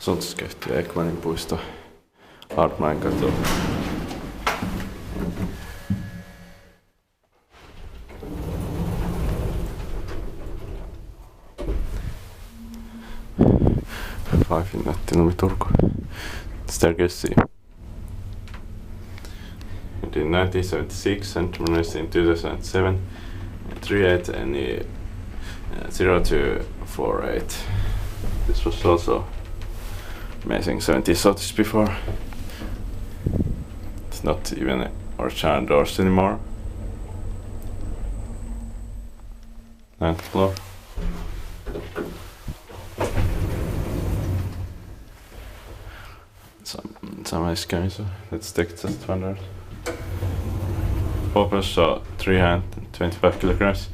Asutuskehtiö Ekmanin puisto, Haartmaninkatu. Nättinummi Turku. Staircase C. In 1976 and released in 2007, 38 and 0248. This was also amazing 70s Otis before. It's not even original doors anymore. 9th floor. Some ice cream, so let's take just 100. Focus, so 325 kilograms.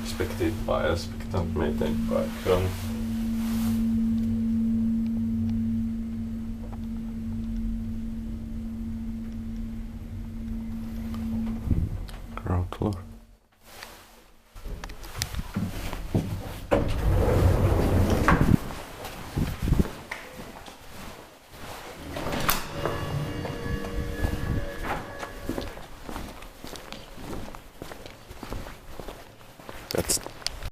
Expected by us, picked up, maintained by Kone. Ground floor.